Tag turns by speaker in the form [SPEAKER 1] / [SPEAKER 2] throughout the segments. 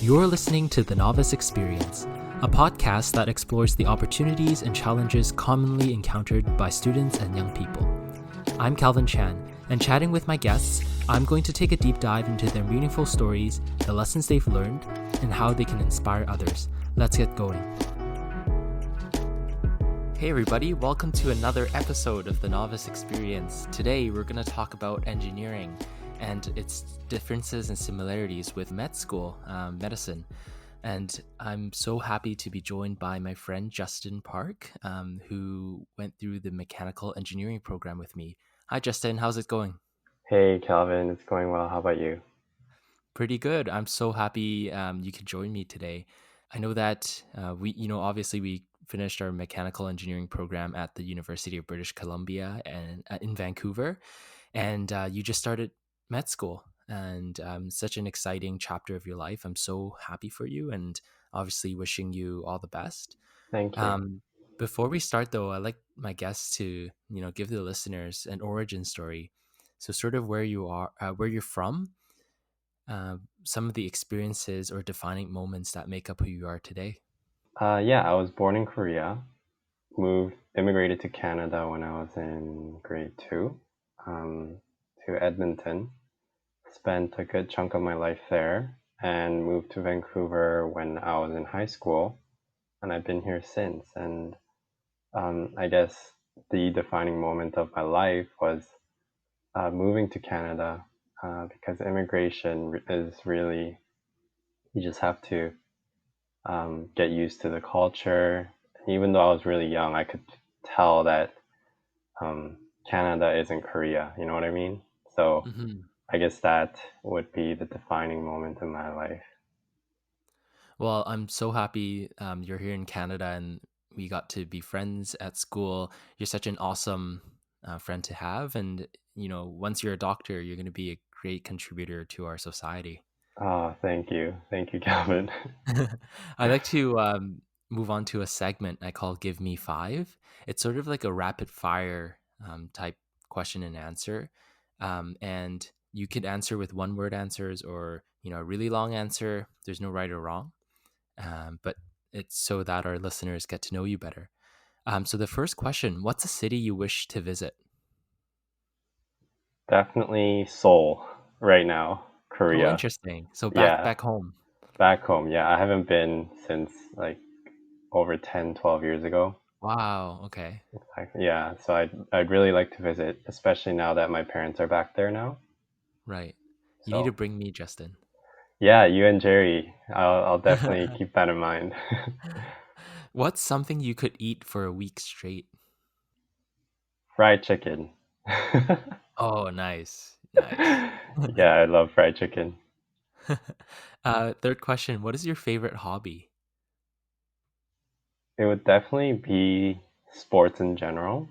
[SPEAKER 1] You're listening to the Novice Experience, a podcast that explores the opportunities and challenges commonly encountered by students and young people. I'm Calvin Chan, and chatting with my guests, I'm going to take a deep dive into their meaningful stories, the lessons they've learned, and how they can inspire others. Let's get going. Hey everybody, welcome to another episode of the Novice Experience. Today we're going to talk about engineering and its differences and similarities with med school, medicine. And I'm so happy to be joined by my friend Justin Park, who went through the mechanical engineering program with me. Hi Justin, how's it going?
[SPEAKER 2] Hey Calvin, it's going well. How about you?
[SPEAKER 1] Pretty good. I'm so happy you could join me today. I know that obviously we finished our mechanical engineering program at the University of British Columbia and in Vancouver, and you just started med school, and such an exciting chapter of your life. I'm so happy for you, and obviously wishing you all the best.
[SPEAKER 2] Thank you.
[SPEAKER 1] Um, Before we start, though, I like my guests to give the listeners an origin story. So, sort of where you are, where you're from, some of the experiences or defining moments that make up who you are today.
[SPEAKER 2] Yeah, I was born in Korea, immigrated to Canada when I was in grade two, to Edmonton, spent a good chunk of my life there, and moved to Vancouver when I was in high school, and I've been here since. And I guess the defining moment of my life was moving to Canada, because immigration is really, you just have to get used to the culture. Even though I was really young, I could tell that Canada isn't Korea. You know what I mean? So
[SPEAKER 1] Mm-hmm.
[SPEAKER 2] I guess that would be the defining moment in my life.
[SPEAKER 1] Well, I'm so happy you're here in Canada and we got to be friends at school. You're such an awesome friend to have. And, once you're a doctor, you're going to be a great contributor to our society.
[SPEAKER 2] Oh, thank you. Thank you, Calvin.
[SPEAKER 1] I like to move on to a segment I call Give Me Five. It's sort of like a rapid fire type question and answer. And you could answer with one word answers or, a really long answer. There's no right or wrong. But it's so that our listeners get to know you better. So the first question, what's a city you wish to visit?
[SPEAKER 2] Definitely Seoul right now,
[SPEAKER 1] Oh,
[SPEAKER 2] Korea.
[SPEAKER 1] interesting. So back
[SPEAKER 2] Yeah,
[SPEAKER 1] back home.
[SPEAKER 2] back home. Yeah, I haven't been since like over 10, 12 years ago.
[SPEAKER 1] Wow. Okay.
[SPEAKER 2] Yeah, so I'd really like to visit, especially now that my parents are back there now.
[SPEAKER 1] Right. You need to
[SPEAKER 2] So
[SPEAKER 1] bring me, Justin.
[SPEAKER 2] yeah, you and Jerry. I'll definitely keep that in mind.
[SPEAKER 1] What's something you could eat for a week straight?
[SPEAKER 2] Fried chicken.
[SPEAKER 1] Oh, nice. Nice.
[SPEAKER 2] Yeah, I love fried chicken.
[SPEAKER 1] Third question, what is your favorite hobby?
[SPEAKER 2] It would definitely be sports in general.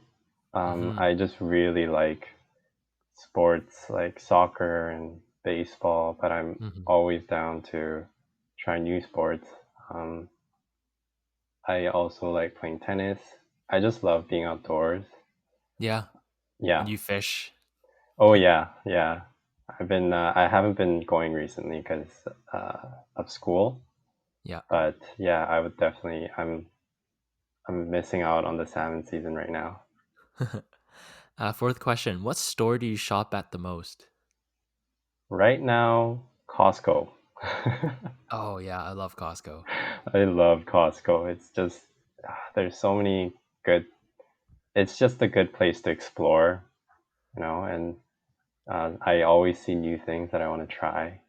[SPEAKER 1] Mm-hmm.
[SPEAKER 2] I just really like sports like soccer and baseball, but I'm
[SPEAKER 1] Mm-hmm.
[SPEAKER 2] always down to try new sports. Um, I also like playing tennis. I just love being outdoors.
[SPEAKER 1] Yeah.
[SPEAKER 2] Yeah.
[SPEAKER 1] And you fish.
[SPEAKER 2] Oh yeah, yeah. I haven't been going recently because of school,
[SPEAKER 1] Yeah.
[SPEAKER 2] but yeah, I would definitely. I'm missing out on the salmon season right now.
[SPEAKER 1] Fourth question, what store do you shop at the most?
[SPEAKER 2] Right now, Costco.
[SPEAKER 1] Oh, yeah, I love Costco.
[SPEAKER 2] I love Costco. It's just there's so many good. It's just a good place to explore, and I always see new things that I want to try.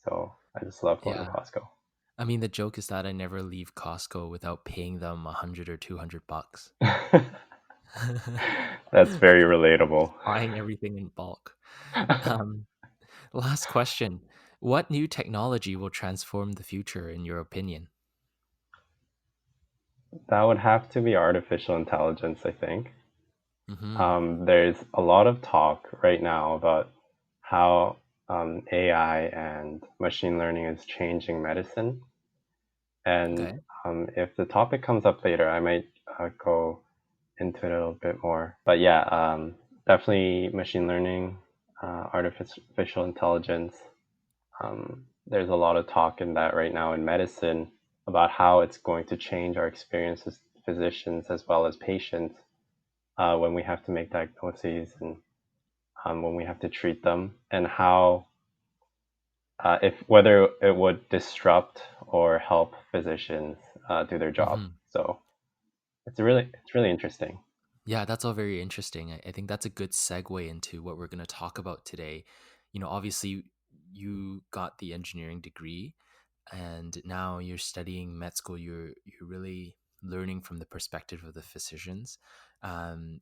[SPEAKER 2] So I just love going to
[SPEAKER 1] Yeah.
[SPEAKER 2] Costco.
[SPEAKER 1] I mean, the joke is that I never leave Costco without paying them 100 or 200 bucks.
[SPEAKER 2] That's very relatable.
[SPEAKER 1] Buying everything in bulk. Um, Last question. What new technology will transform the future, in your opinion?
[SPEAKER 2] That would have to be artificial intelligence, I think.
[SPEAKER 1] Mm-hmm.
[SPEAKER 2] There's a lot of talk right now about how AI and machine learning is changing medicine. And
[SPEAKER 1] Okay.
[SPEAKER 2] if the topic comes up later, I might go into it a little bit more. But yeah, definitely machine learning, artificial intelligence. there's a lot of talk in that right now in medicine about how it's going to change our experience as physicians as well as patients when we have to make diagnoses and when we have to treat them, and how if whether it would disrupt or help physicians do their job.
[SPEAKER 1] Hmm.
[SPEAKER 2] So it's really interesting.
[SPEAKER 1] Yeah, that's all very interesting. I think that's a good segue into what we're going to talk about today. Obviously, you got the engineering degree, and now you're studying med school. You're really learning from the perspective of the physicians.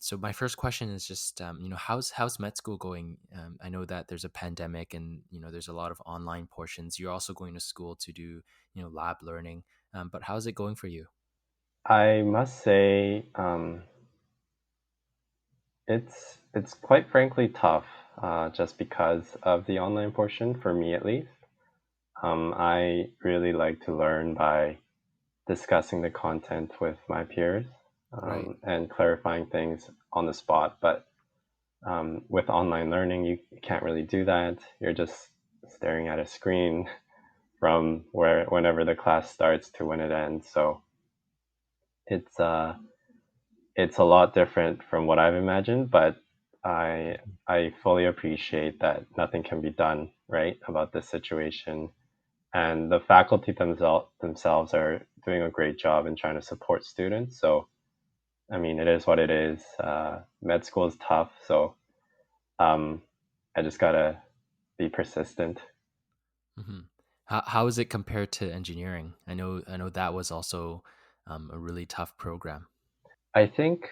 [SPEAKER 1] So my first question is just, how's med school going? I know that there's a pandemic, and there's a lot of online portions. You're also going to school to do lab learning. But how's it going for you?
[SPEAKER 2] I must say, it's quite frankly tough, just because of the online portion for me at least. I really like to learn by discussing the content with my peers
[SPEAKER 1] Right.
[SPEAKER 2] and clarifying things on the spot. But with online learning, you can't really do that. You're just staring at a screen from whenever the class starts to when it ends. So it's it's a lot different from what I've imagined, but I I fully appreciate that nothing can be done right about this situation, and the faculty themselves are doing a great job in trying to support students. So I mean, it is what it is. Med school is tough, so um, I just gotta be persistent.
[SPEAKER 1] Hmm. How is it compared to engineering? I know that was also a really tough program.
[SPEAKER 2] I think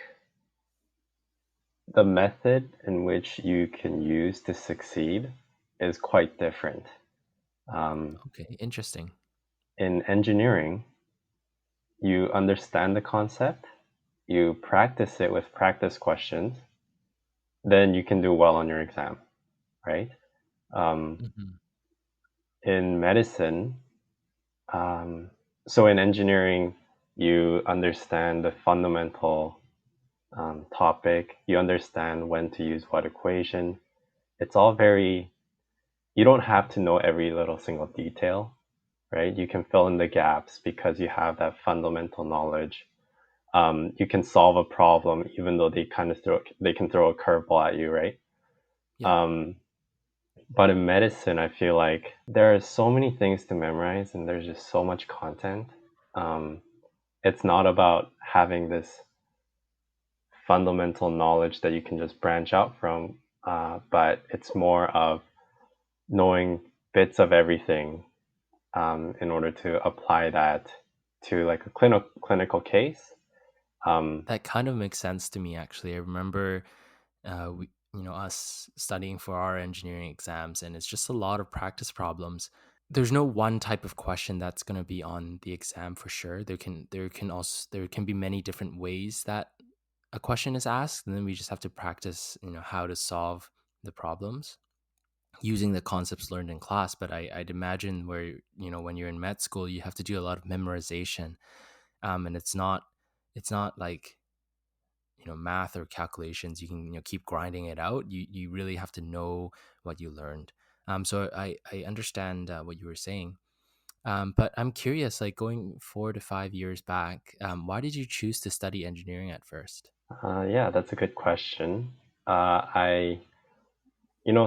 [SPEAKER 2] the method in which you can use to succeed is quite different. Um,
[SPEAKER 1] Okay, interesting.
[SPEAKER 2] in engineering, you understand the concept, you practice it with practice questions, then you can do well on your exam, right? Um,
[SPEAKER 1] Hmm.
[SPEAKER 2] in medicine, um, so in engineering, you understand the fundamental topic, you understand when to use what equation. It's all very, you don't have to know every little single detail, right? You can fill in the gaps because you have that fundamental knowledge. You can solve a problem even though they can throw a curveball at you, right?
[SPEAKER 1] Yeah,
[SPEAKER 2] Um, but in medicine, I feel like there are so many things to memorize and there's just so much content. Um, it's not about having this fundamental knowledge that you can just branch out from, but it's more of knowing bits of everything in order to apply that to like a clinical case. Um,
[SPEAKER 1] that kind of makes sense to me actually. I remember us studying for our engineering exams, and it's just a lot of practice problems. There's no one type of question that's going to be on the exam for sure. There can be many different ways that a question is asked, and then we just have to practice how to solve the problems using the concepts learned in class. But I'd imagine where when you're in med school, you have to do a lot of memorization, and it's not like math or calculations. You can keep grinding it out. You really have to know what you learned. So I understand what you were saying. But I'm curious, like going 4 to 5 years back, why did you choose to study engineering at first?
[SPEAKER 2] yeah, that's a good question. I,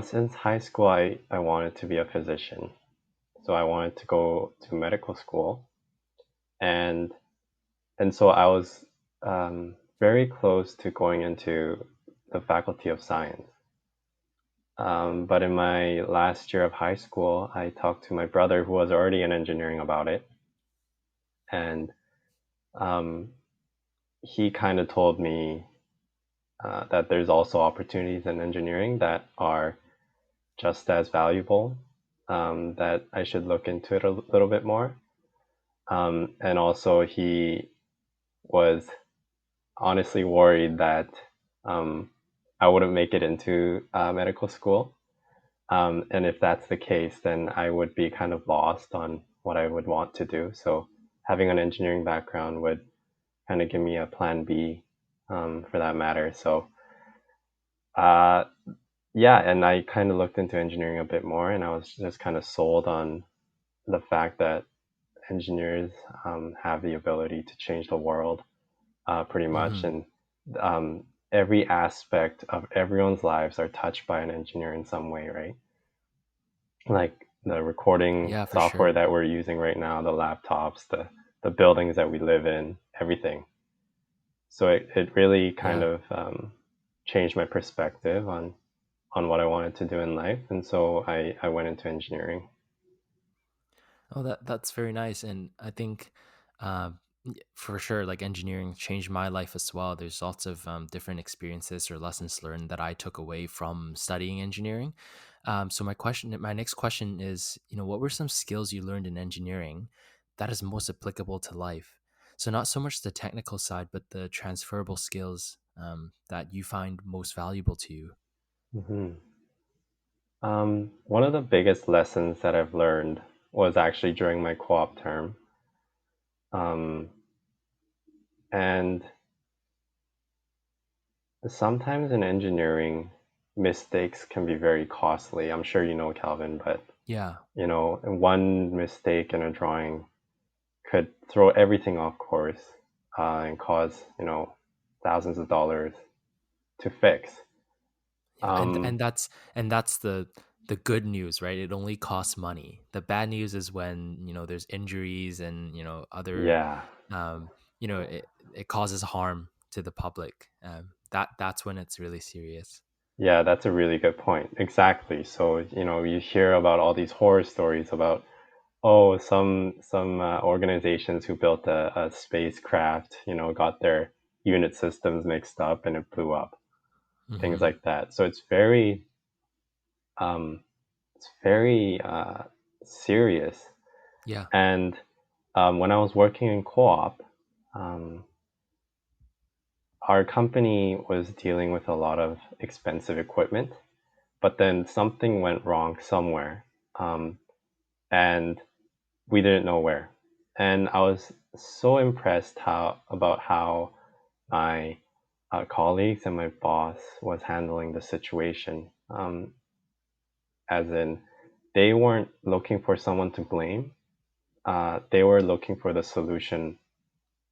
[SPEAKER 2] since high school, I wanted to be a physician. So I wanted to go to medical school. And, and so I was very close to going into the Faculty of Science. But in my last year of high school, I talked to my brother who was already in engineering about it. And um, he kind of told me that there's also opportunities in engineering that are just as valuable, that I should look into it a little bit more. And also, he was honestly worried that um, I wouldn't make it into medical school. And if that's the case, then I would be kind of lost on what I would want to do. So having an engineering background would kind of give me a plan B for that matter. So uh, yeah, and I kind of looked into engineering a bit more, and I was just kind of sold on. the fact that engineers have the ability to change the world pretty much,
[SPEAKER 1] Hmm.
[SPEAKER 2] and every aspect of everyone's lives are touched by an engineer in some way, right? Like the recording
[SPEAKER 1] Yeah, for
[SPEAKER 2] software
[SPEAKER 1] sure.
[SPEAKER 2] that we're using right now, the laptops, the buildings that we live in, everything. So it really kind
[SPEAKER 1] Yeah.
[SPEAKER 2] of changed my perspective on what I wanted to do in life, and so I went into engineering.
[SPEAKER 1] Oh, that's very nice, and I think for sure, like engineering changed my life as well. There's lots of different experiences or lessons learned that I took away from studying engineering. So my next question is, what were some skills you learned in engineering that is most applicable to life? So not so much the technical side, but the transferable skills that you find most valuable to you.
[SPEAKER 2] Hmm. One of the biggest lessons that I've learned was actually during my co-op term. Um, and sometimes in engineering, mistakes can be very costly. I'm sure you know, Calvin, but
[SPEAKER 1] Yeah.
[SPEAKER 2] one mistake in a drawing could throw everything off course and cause, thousands of dollars to fix.
[SPEAKER 1] Yeah, and
[SPEAKER 2] Um,
[SPEAKER 1] and that's and that's the good news, right? It only costs money. The bad news is when, there's injuries and, other
[SPEAKER 2] yeah,
[SPEAKER 1] it causes harm to the public. That's when it's really serious.
[SPEAKER 2] yeah, that's a really good point. Exactly. So, you hear about all these horror stories about, oh, some organizations who built a spacecraft, got their unit systems mixed up and it blew up, things
[SPEAKER 1] Hmm.
[SPEAKER 2] like that. So um, it's very serious.
[SPEAKER 1] Yeah.
[SPEAKER 2] And when I was working in co-op, um, our company was dealing with a lot of expensive equipment, but then something went wrong somewhere, um, and we didn't know where. And I was so impressed how my colleagues and my boss was handling the situation. As in, they weren't looking for someone to blame. They were looking for the solution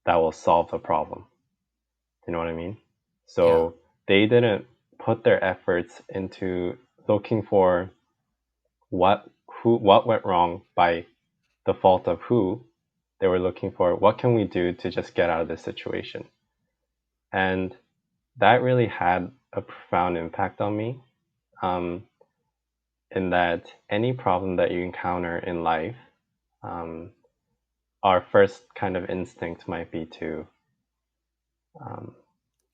[SPEAKER 2] that will solve the problem. You know what I mean?
[SPEAKER 1] Yeah.
[SPEAKER 2] So they didn't put their efforts into looking for what went wrong by the fault of who. They were looking for what can we do to just get out of this situation. And that really had a profound impact on me. Um, in that any problem that you encounter in life, um, our first kind of instinct might be to um,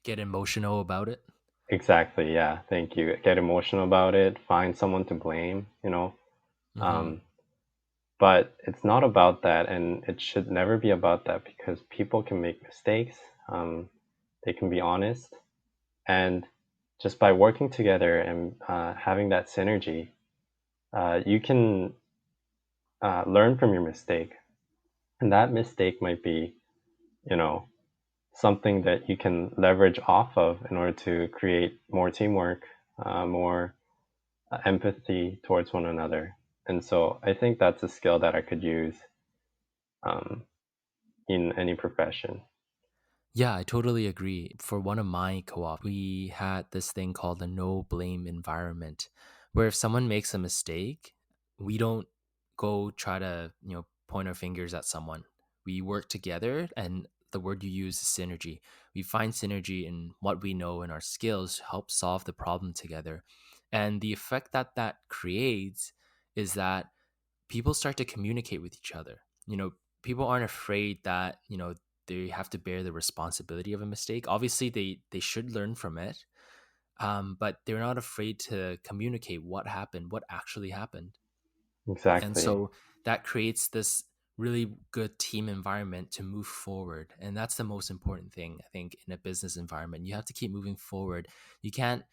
[SPEAKER 1] Get emotional about it.
[SPEAKER 2] exactly, yeah, thank you, get emotional about it, find someone to blame,
[SPEAKER 1] Hmm.
[SPEAKER 2] um, but it's not about that, and it should never be about that because people can make mistakes. They can be honest, and just by working together and having that synergy, you can learn from your mistake, and that mistake might be, you know, something that you can leverage off of in order to create more teamwork, more empathy towards one another. And so I think that's a skill that I could use um, in any profession.
[SPEAKER 1] Yeah, I totally agree. For one of my co-op, we had this thing called a no blame environment, where if someone makes a mistake, we don't go try to, point our fingers at someone. We work together, and the word you use is synergy. We find synergy in what we know and our skills to help solve the problem together. And the effect that that creates is that people start to communicate with each other. People aren't afraid that, they have to bear the responsibility of a mistake. Obviously, they should learn from it, but they're not afraid to communicate what happened, what actually happened. And
[SPEAKER 2] Exactly.
[SPEAKER 1] so that creates this really good team environment to move forward. And that's the most important thing, I think, in a business environment. You have to keep moving forward. You can't,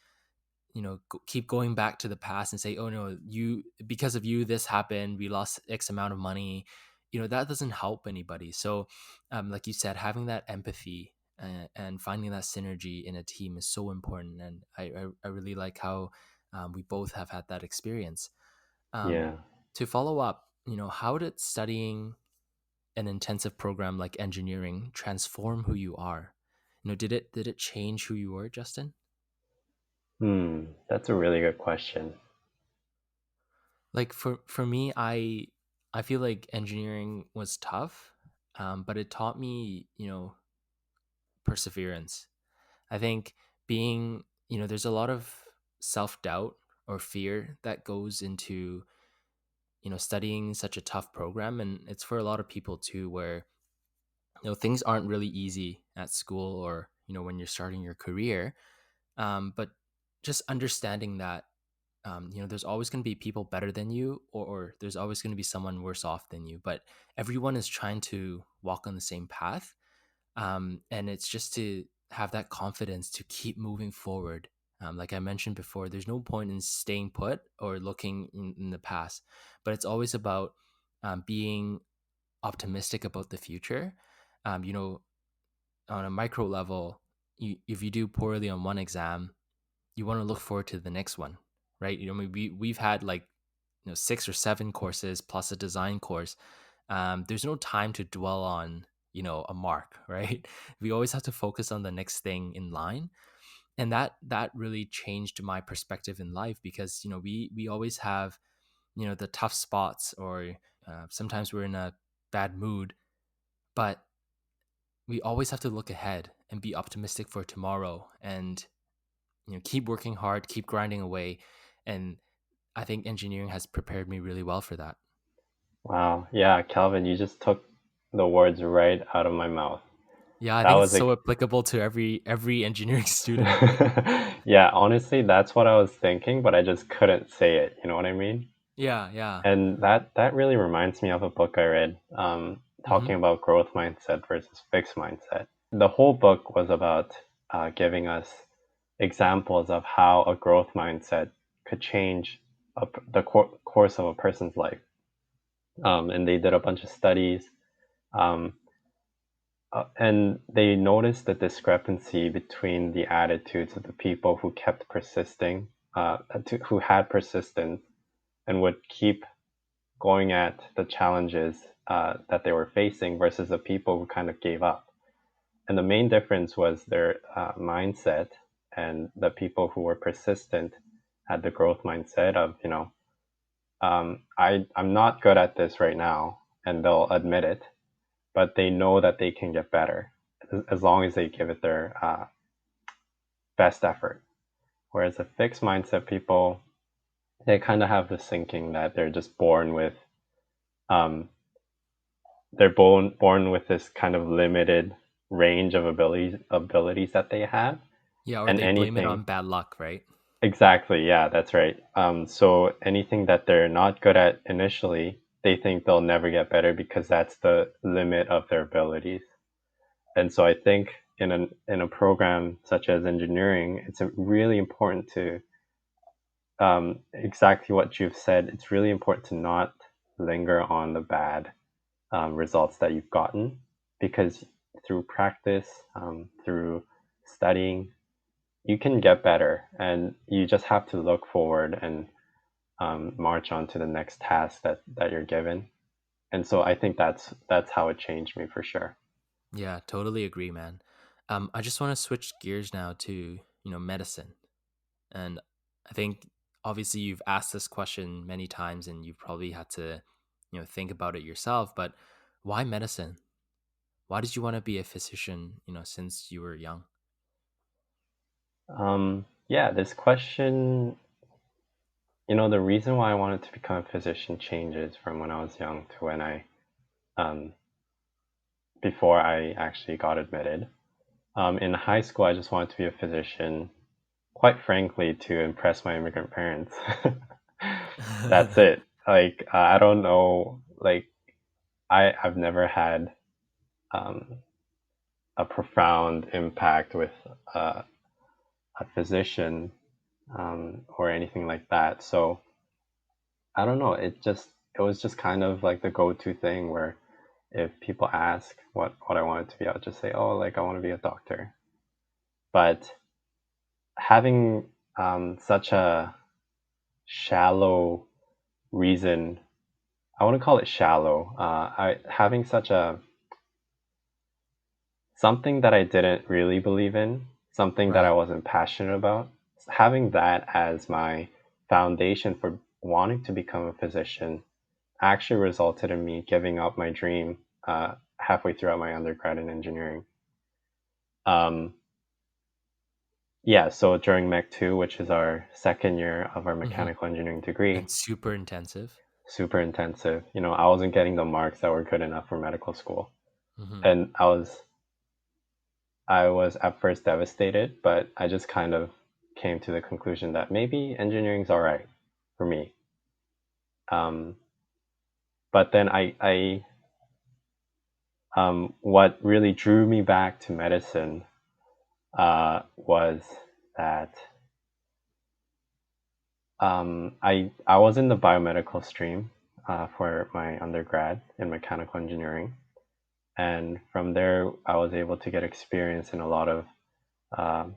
[SPEAKER 1] keep going back to the past and say, oh no, you, because of you this happened, we lost X amount of money. That doesn't help anybody. So like you said, having that empathy and finding that synergy in a team is so important. And I really like how we both have had that experience. um,
[SPEAKER 2] Yeah.
[SPEAKER 1] to follow up, how did studying an intensive program like engineering transform who you are? Did it change who you were, Justin?
[SPEAKER 2] That's a really good question.
[SPEAKER 1] Like for me, I feel like engineering was tough, but it taught me, perseverance. I think being, there's a lot of self doubt or fear that goes into, studying such a tough program, and it's for a lot of people too, where things aren't really easy at school or when you're starting your career. But just understanding that there's always going to be people better than you, or there's always going to be someone worse off than you, but everyone is trying to walk on the same path. And it's just to have that confidence to keep moving forward. Like I mentioned before, there's no point in staying put or looking in the past, but it's always about being optimistic about the future. um, you know on a micro level, if you do poorly on one exam, you want to look forward to the next one, right? We've had like 6 or 7 courses plus a design course. There's no time to dwell on a mark, right? We always have to focus on the next thing in line, and that really changed my perspective in life, because we always have the tough spots, or sometimes we're in a bad mood, but we always have to look ahead and be optimistic for tomorrow, and keep working hard, keep grinding away. And I think engineering has prepared me really well for that.
[SPEAKER 2] Wow. Yeah, Calvin, you just took the words right out of my mouth.
[SPEAKER 1] Yeah, I
[SPEAKER 2] That
[SPEAKER 1] think it's
[SPEAKER 2] was
[SPEAKER 1] so
[SPEAKER 2] like,
[SPEAKER 1] applicable to every engineering student.
[SPEAKER 2] yeah, honestly, that's what I was thinking, but I just couldn't say it. You know what I mean?
[SPEAKER 1] Yeah, yeah.
[SPEAKER 2] And that really reminds me of a book I read,
[SPEAKER 1] Mm-hmm.
[SPEAKER 2] talking about growth mindset versus fixed mindset. The whole book was about giving us examples of how a growth mindset could change the course of a person's life. And they did a bunch of studies, um, and they noticed the discrepancy between the attitudes of the people who kept persisting, who had persistence and would keep going at the challenges that they were facing, versus the people who kind of gave up. And the main difference was their mindset, and the people who were persistent had the growth mindset of, I'm not good at this right now, and they'll admit it, but they know that they can get better as long as they give it their best effort. Whereas the fixed mindset people, they kind of have this thinking that they're just born with, um, born with this kind of limited range of abilities that they have,
[SPEAKER 1] Yeah, or
[SPEAKER 2] and
[SPEAKER 1] they blame it
[SPEAKER 2] anything.
[SPEAKER 1] on bad luck, right?
[SPEAKER 2] Exactly, yeah, that's right. So anything that they're not good at initially, they think they'll never get better because that's the limit of their abilities. And so I think in a program such as engineering, it's really important to, exactly what you've said. It's really important to not linger on the bad results that you've gotten, because through practice, through studying, you can get better, and you just have to look forward and march on to the next task that you're given. And so I think that's how it changed me for sure.
[SPEAKER 1] Yeah, totally agree, man. I just want to switch gears now to medicine. And I think obviously you've asked this question many times, and you've probably had to think about it yourself, but why medicine? Why did you want to be a physician, since you were young?
[SPEAKER 2] Yeah, this question, the reason why I wanted to become a physician changes from when I was young to when um, before I actually got admitted. In high school, I just wanted to be a physician, quite frankly, to impress my immigrant parents. That's it. Like, I don't know, like, I've never had um, a profound impact with uh, a physician, or anything like that. So I don't know. It was just kind of like the go-to thing where if people ask what I wanted to be, I'll just say, oh, like I want to be a doctor. But having such a shallow reason I want to call it shallow. I having such a something that I didn't really believe in, something that I
[SPEAKER 1] Right.
[SPEAKER 2] wasn't passionate about, having that as my foundation for wanting to become a physician actually resulted in me giving up my dream halfway throughout my undergrad in engineering. Um, yeah, so during Mech 2, which is our second year of our
[SPEAKER 1] Hmm.
[SPEAKER 2] mechanical engineering degree,
[SPEAKER 1] And super intensive.
[SPEAKER 2] super intensive. You know, I wasn't getting the marks that were good enough for medical school.
[SPEAKER 1] Hmm.
[SPEAKER 2] And I was at first devastated, but I just kind of came to the conclusion that maybe engineering's all right for me. Um, but then what really drew me back to medicine was that I was in the biomedical stream for my undergrad in mechanical engineering, and from there I was able to get experience in a lot of um,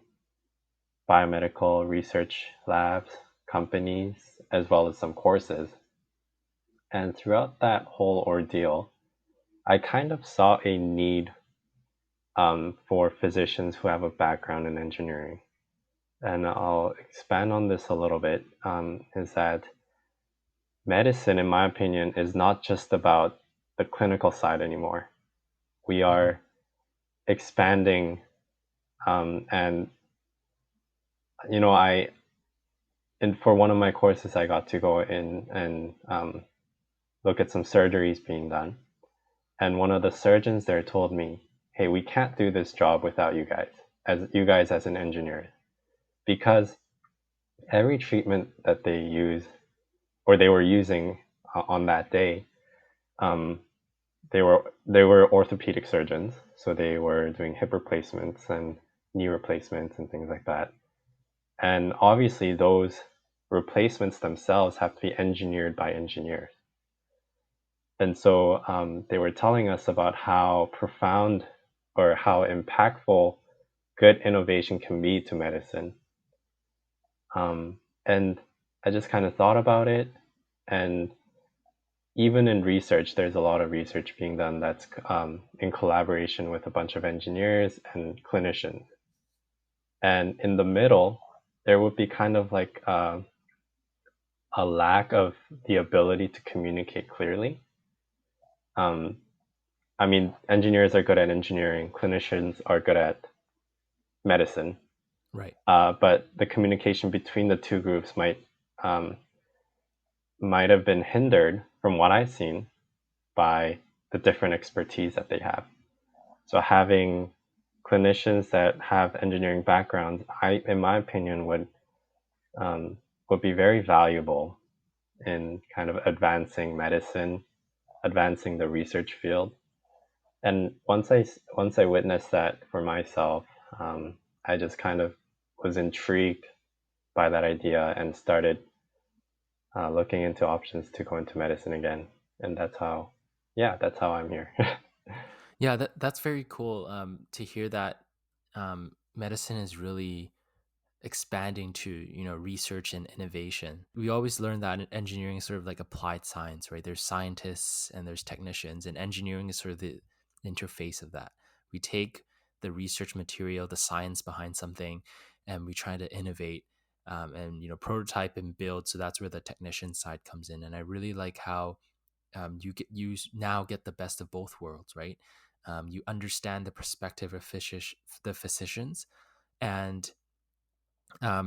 [SPEAKER 2] biomedical research labs, companies, as well as some courses. And throughout that whole ordeal, I kind of saw a need for physicians who have a background in engineering. And I'll expand on this a little bit, is that medicine, in my opinion, is not just about the clinical side anymore. We
[SPEAKER 1] Hmm.
[SPEAKER 2] are expanding, and you know, for one of my courses, I got to go in and look at some surgeries being done. And one of the surgeons there told me, "Hey, we can't do this job without you guys as an engineer, because every treatment that they use or they were using on that day, um, they were orthopedic surgeons, so they were doing hip replacements and knee replacements and things like that. And obviously, those replacements themselves have to be engineered by engineers. And so they were telling us about how profound or how impactful good innovation can be to medicine. And I just kind of thought about it. And even in research, there's a lot of research being done that's in collaboration with a bunch of engineers and clinicians. And in the middle, there would be kind of like a lack of the ability to communicate clearly. Um, I mean, engineers are good at engineering, clinicians are good at medicine,
[SPEAKER 1] Right.
[SPEAKER 2] but the communication between the two groups um, might have been hindered, from what I've seen, by the different expertise that they have. So having clinicians that have engineering backgrounds, in my opinion, would be very valuable in kind of advancing medicine, advancing the research field. And once I witnessed that for myself, I just kind of was intrigued by that idea and started looking into options to go into medicine again. And that's how I'm here.
[SPEAKER 1] Yeah, that's very cool to hear that medicine is really expanding to research and innovation. We always learn that engineering is sort of like applied science, right? There's scientists and there's technicians, and engineering is sort of the interface of that. We take the research material, the science behind something, and we try to innovate and prototype and build. So that's where the technician side comes in. And I really like how you now get the best of both worlds, right? You understand the perspective of the physicians, and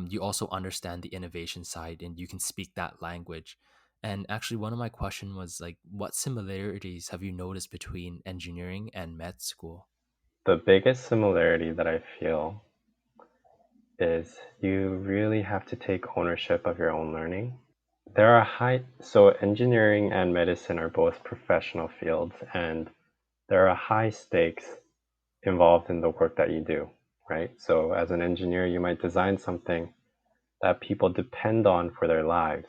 [SPEAKER 1] you also understand the innovation side, and you can speak that language. And actually, one of my question was like, what similarities have you noticed between engineering and med school?
[SPEAKER 2] The biggest similarity that I feel is you really have to take ownership of your own learning. So engineering and medicine are both professional fields, and there are high stakes involved in the work that you do, right? So as an engineer, you might design something that people depend on for their lives.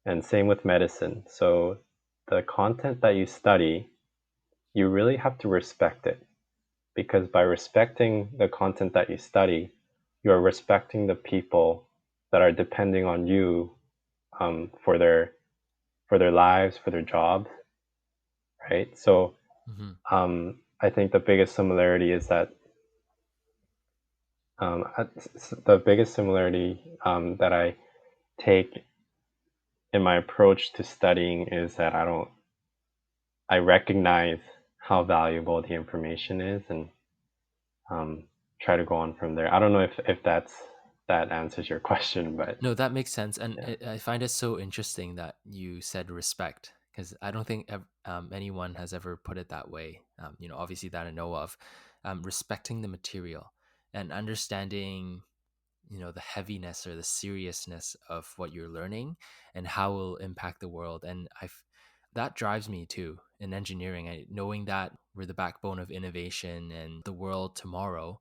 [SPEAKER 2] And same with medicine. So the content that you study, you really have to respect it, because by respecting the content that you study, you're respecting the people that are depending on you for for their lives, for their jobs, right? So
[SPEAKER 1] Hmm.
[SPEAKER 2] I think the biggest similarity is that um, the biggest similarity that I take in my approach to studying is that I recognize how valuable the information is and um, try to go on from there. I don't know if that answers your question, but
[SPEAKER 1] No, that makes sense, and
[SPEAKER 2] yeah.
[SPEAKER 1] I find it so interesting that you said respect, because I don't think anyone has ever put it that way. Obviously that I know of, respecting the material and understanding, the heaviness or the seriousness of what you're learning and how it will impact the world. And that drives me too in engineering. Knowing that we're the backbone of innovation and the world tomorrow,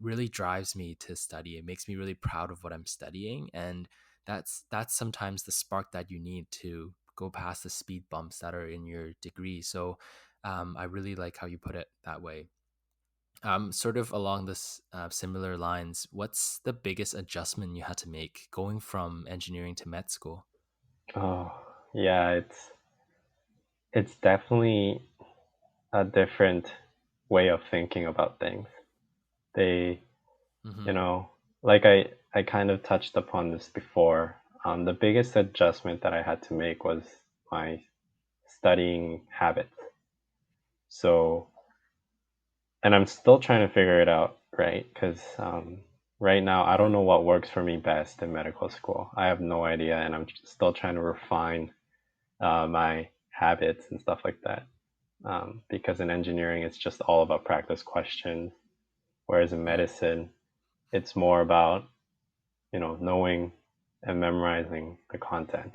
[SPEAKER 1] really drives me to study. It makes me really proud of what I'm studying, and that's sometimes the spark that you need to go past the speed bumps that are in your degree. So I really like how you put it that way. Sort of along this similar lines, what's the biggest adjustment you had to make going from engineering to med school?
[SPEAKER 2] Oh, yeah, it's definitely a different way of thinking about things. They, you
[SPEAKER 1] Hmm.
[SPEAKER 2] know, like I kind of touched upon this before. The biggest adjustment that I had to make was my studying habits. So, and I'm still trying to figure it out, right? Because right now I don't know
[SPEAKER 1] Right.
[SPEAKER 2] what works for me best in medical school. I have no idea, and I'm still trying to refine my habits and stuff like that. Because in engineering, it's just all about practice questions, whereas in
[SPEAKER 1] Right.
[SPEAKER 2] medicine, it's more about knowing and memorizing the content.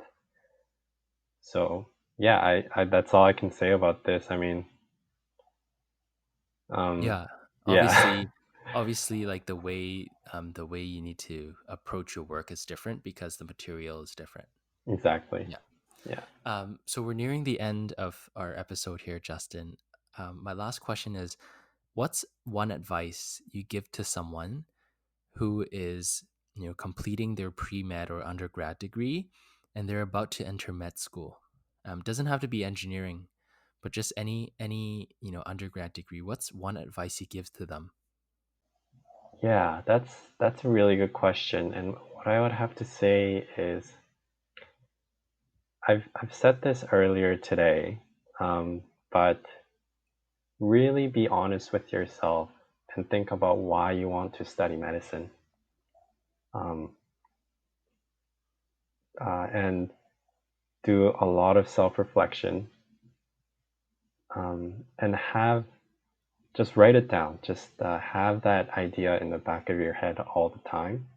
[SPEAKER 2] So yeah, I that's all I can say about this. I mean, um,
[SPEAKER 1] Yeah.
[SPEAKER 2] yeah,
[SPEAKER 1] Obviously, like the way you need to approach your work is different because the material is different.
[SPEAKER 2] exactly.
[SPEAKER 1] Yeah.
[SPEAKER 2] Yeah.
[SPEAKER 1] So we're nearing the end of our episode here, Justin. My last question is, what's one advice you give to someone who is, completing their pre-med or undergrad degree and they're about to enter med school? Doesn't have to be engineering, but just any undergrad degree. What's one advice you give to them?
[SPEAKER 2] Yeah, that's a really good question. And what I would have to say is I've said this earlier today, but really be honest with yourself and think about why you want to study medicine. Um, and do a lot of self-reflection, and have just write it down. Just have that idea in the back of your head all the time.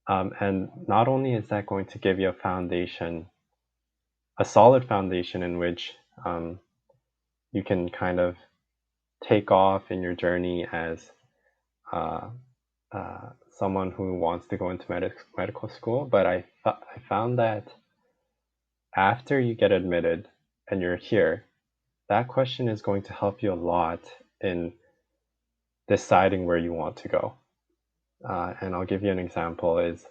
[SPEAKER 2] And not only is that going to give you a foundation, a solid foundation in which you can kind of take off in your journey as uh, someone who wants to go into medical school, but I found that after you get admitted and you're here, that question is going to help you a lot in deciding where you want to go. And I'll give you an example is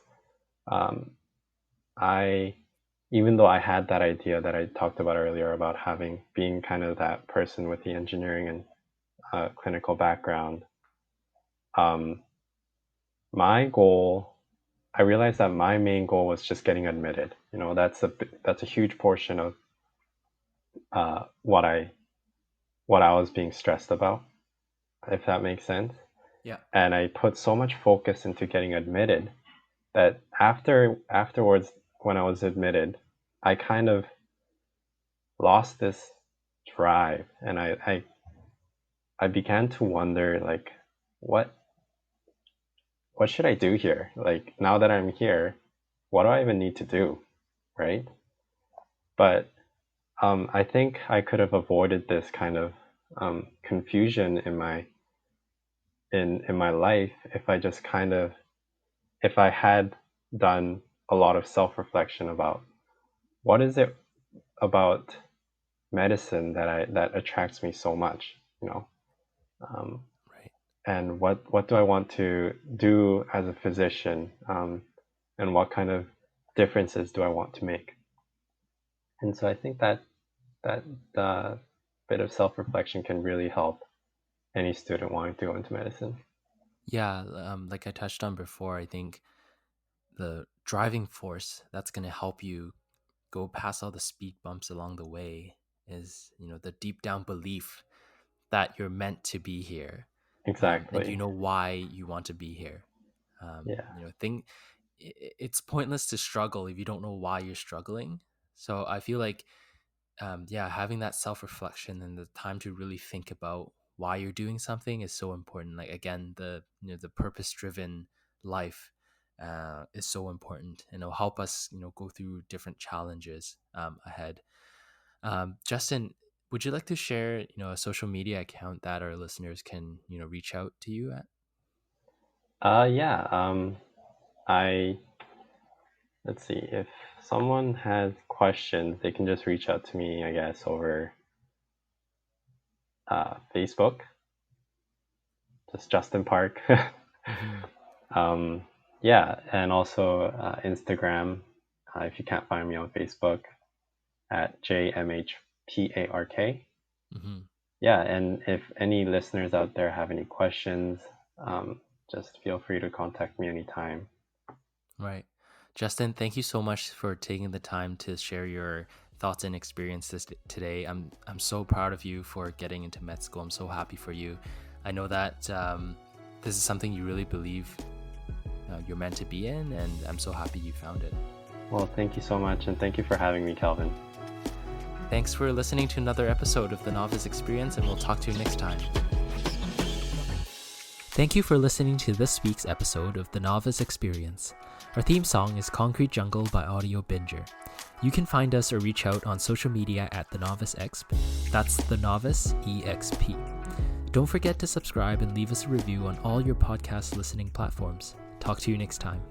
[SPEAKER 2] um, I, even though I had that idea that I talked about earlier about being kind of that person with the engineering and clinical background, um, my goal, I realized that my main goal was just getting admitted. That's a huge portion of what I was being stressed about, if that makes sense.
[SPEAKER 1] Yeah.
[SPEAKER 2] And I put so much focus into getting admitted that afterwards, when I was admitted, I kind of lost this drive, and I began to wonder, like, what what should I do here? Like, now that I'm here, what do I even need to do, right? But I think I could have avoided this kind of confusion in my life if I just kind of if I had done a lot of self reflection about what is it about medicine that attracts me so much, um,
[SPEAKER 1] Right.
[SPEAKER 2] and what do I want to do as a physician, and what kind of differences do I want to make? And so I think that bit of self-reflection can really help any student wanting to go into medicine.
[SPEAKER 1] Yeah, like I touched on before, I think the driving force that's going to help you go past all the speed bumps along the way is, the deep down belief that you're meant to be here, and you
[SPEAKER 2] Exactly.
[SPEAKER 1] know why you want to be here.
[SPEAKER 2] Yeah.
[SPEAKER 1] It's pointless to struggle if you don't know why you're struggling. So I feel like, yeah, having that self reflection and the time to really think about why you're doing something is so important. Like again, the purpose driven life is so important, and it'll help us go through different challenges ahead. Justin, would you like to share a social media account that our listeners can reach out to you at?
[SPEAKER 2] Yeah. I Let's see. If someone has questions, they can just reach out to me, I guess, over Facebook, just Justin Park.
[SPEAKER 1] Mm-hmm.
[SPEAKER 2] um, yeah, and also Instagram. If you can't find me on Facebook, at JMHPARK.
[SPEAKER 1] Mm-hmm.
[SPEAKER 2] Yeah, and if any listeners out there have any questions, um, just feel free to contact me anytime.
[SPEAKER 1] Right. Justin, thank you so much for taking the time to share your thoughts and experiences today. I'm so proud of you for getting into med school. I'm so happy for you. I know that this is something you really believe you're meant to be in, and I'm so happy you found it.
[SPEAKER 2] Well, thank you so much, and thank you for having me, Calvin.
[SPEAKER 1] Thanks for listening to another episode of the Novice Experience, and we'll talk to you next time. Thank you for listening to this week's episode of the Novice Experience. Our theme song is Concrete Jungle by Audio Binger. You can find us or reach out on social media at the Novice Exp. That's the Novice EXP. Don't forget to subscribe and leave us a review on all your podcast listening platforms. Talk to you next time.